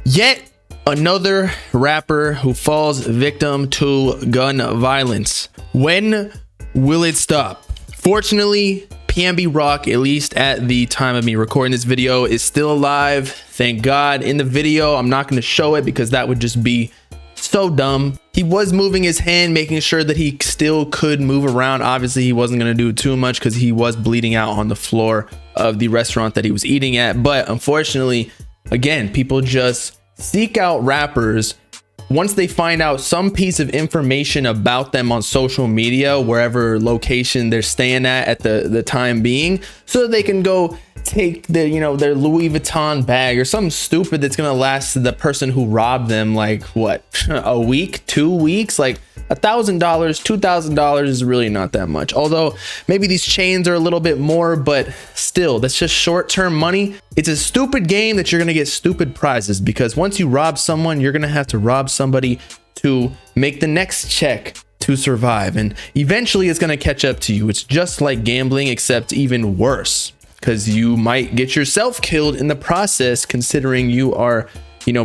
Yet another rapper who falls victim to gun violence. When will it stop? Fortunately, PNB Rock, at least at the time of me recording this video, is still alive. Thank God. In the video, I'm not going to show it because that would just be so dumb. He was moving his hand, making sure that he still could move around. Obviously, he wasn't going to do too much because he was bleeding out on the floor of the restaurant that he was eating at. But unfortunately, again, people just seek out rappers once they find out some piece of information about them on social media, wherever location they're staying at the time being, so that they can go take their Louis Vuitton bag or something stupid that's gonna last the person who robbed them like what, a week, 2 weeks. Like $1,000, $2,000 is really not that much, although maybe these chains are a little bit more, but still, that's just short-term money. It's a stupid game that you're gonna get stupid prizes, because once you rob someone, you're gonna have to rob somebody to make the next check to survive, and eventually it's gonna catch up to you. It's just like gambling, except even worse, because you might get yourself killed in the process, considering you are,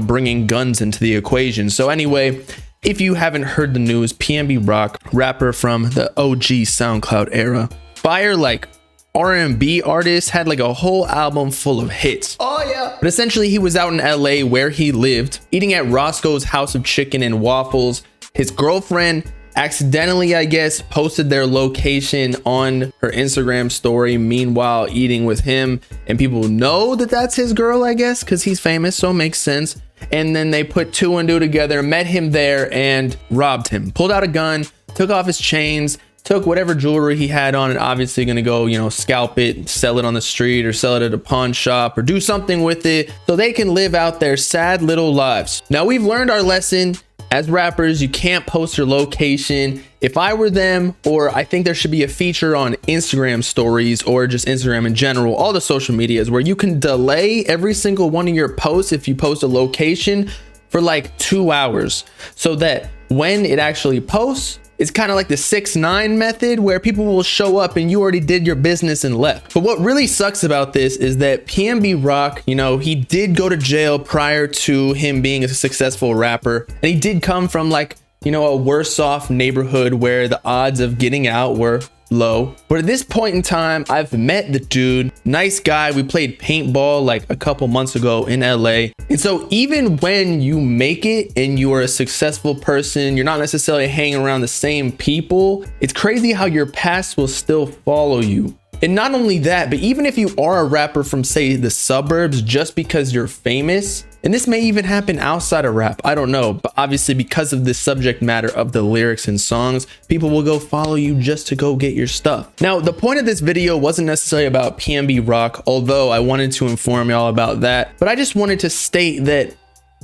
bringing guns into the equation. So anyway, if you haven't heard the news, PNB Rock, rapper from the OG SoundCloud era, fire like R&B artist, had like a whole album full of hits. Oh yeah. But essentially he was out in LA where he lived, eating at Roscoe's House of Chicken and Waffles. His girlfriend accidentally, I guess, posted their location on her Instagram story, meanwhile eating with him, and people know that that's his girl, I guess, because he's famous, so it makes sense. And then they put two and two together, met him there, and robbed him. Pulled out a gun, took off his chains, took whatever jewelry he had on, and obviously gonna go, scalp it, sell it on the street, or sell it at a pawn shop, or do something with it so they can live out their sad little lives. Now, we've learned our lesson. As rappers, you can't post your location. If I were them, or I think there should be a feature on Instagram stories, or just Instagram in general, all the social medias, where you can delay every single one of your posts if you post a location for like 2 hours, so that when it actually posts, it's kind of like the 6ix9ine method, where people will show up and you already did your business and left. But what really sucks about this is that PNB Rock, he did go to jail prior to him being a successful rapper. And he did come from like, a worse off neighborhood where the odds of getting out were low. But at this point in time, I've met the dude, nice guy. We played paintball like a couple months ago in LA. And so even when you make it and you are a successful person, you're not necessarily hanging around the same people. It's crazy how your past will still follow you. And not only that, but even if you are a rapper from, say, the suburbs, just because you're famous, and this may even happen outside of rap, I don't know, but obviously because of the subject matter of the lyrics and songs, people will go follow you just to go get your stuff. Now, the point of this video wasn't necessarily about PNB Rock, although I wanted to inform y'all about that, but I just wanted to state that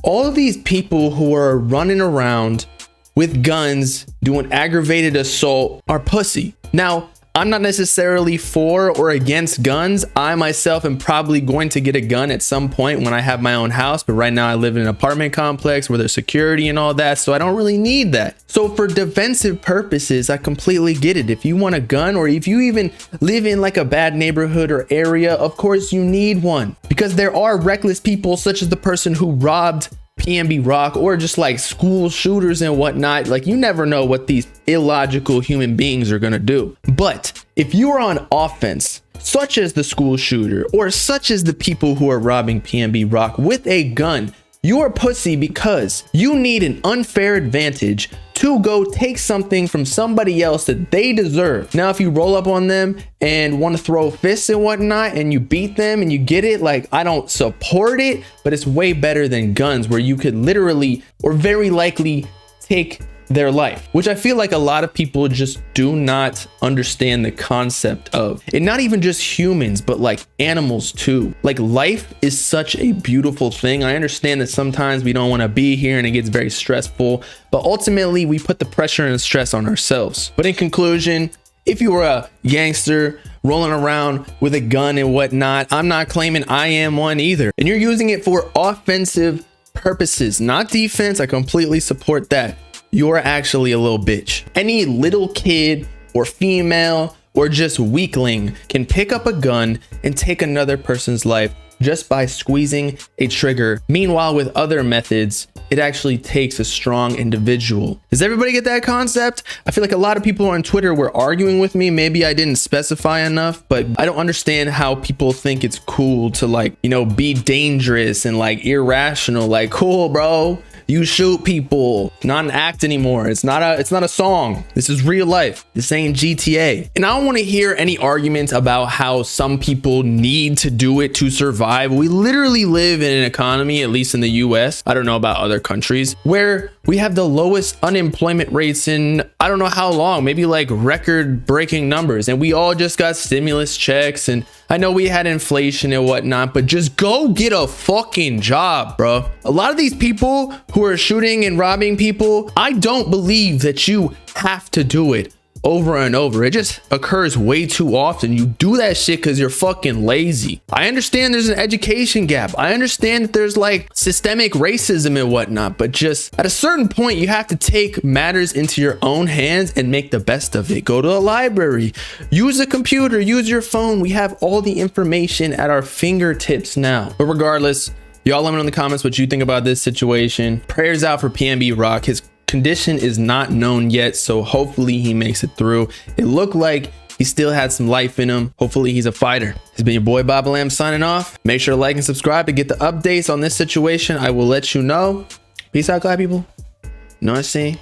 all of these people who are running around with guns doing aggravated assault are pussy. Now, I'm not necessarily for or against guns. I myself am probably going to get a gun at some point when I have my own house, but right now I live in an apartment complex where there's security and all that, so I don't really need that. So for defensive purposes, I completely get it. If you want a gun, or if you even live in like a bad neighborhood or area, of course you need one, because there are reckless people such as the person who robbed PNB Rock, or just like school shooters and whatnot. Like, you never know what these illogical human beings are gonna do. But if you are on offense, such as the school shooter, or such as the people who are robbing PNB Rock with a gun, you are pussy, because you need an unfair advantage to go take something from somebody else that they deserve. Now, if you roll up on them and want to throw fists and whatnot, and you beat them and you get it, like, I don't support it, but it's way better than guns, where you could literally or very likely take their life, which I feel like a lot of people just do not understand the concept of. And not even just humans, but like animals too. Like, life is such a beautiful thing. I understand that sometimes we don't want to be here and it gets very stressful, but ultimately we put the pressure and stress on ourselves. But in conclusion, if you were a gangster rolling around with a gun and whatnot, I'm not claiming I am one either, and you're using it for offensive purposes, not defense, I completely support that. You're actually a little bitch. Any little kid or female or just weakling can pick up a gun and take another person's life just by squeezing a trigger. Meanwhile, with other methods, it actually takes a strong individual. Does everybody get that concept? I feel like a lot of people on Twitter were arguing with me. Maybe I didn't specify enough, but I don't understand how people think it's cool to, like, you know, be dangerous and like irrational. Like, cool, bro. You shoot people, not an act anymore. It's not a song. This is real life. This ain't GTA. And I don't want to hear any arguments about how some people need to do it to survive. We literally live in an economy, at least in the US, I don't know about other countries, where we have the lowest unemployment rates in I don't know how long, maybe like record breaking numbers. And we all just got stimulus checks, and I know we had inflation and whatnot, but just go get a fucking job, bro. A lot of these people who are shooting and robbing people, I don't believe that you have to do it over and over. It just occurs way too often. You do that shit because you're fucking lazy. I understand there's an education gap. I understand that there's like systemic racism and whatnot, but just at a certain point, you have to take matters into your own hands and make the best of it. Go to a library, use a computer, use your phone. We have all the information at our fingertips now. But regardless, y'all let me know in the comments what you think about this situation. Prayers out for PNB Rock. His condition is not known yet, so hopefully he makes it through. It looked like he still had some life in him. Hopefully he's a fighter. It's been your boy Bobbalam signing off. Make sure to like and subscribe to get the updates on this situation. I will let you know. Peace out, glad people. Know what I'm saying?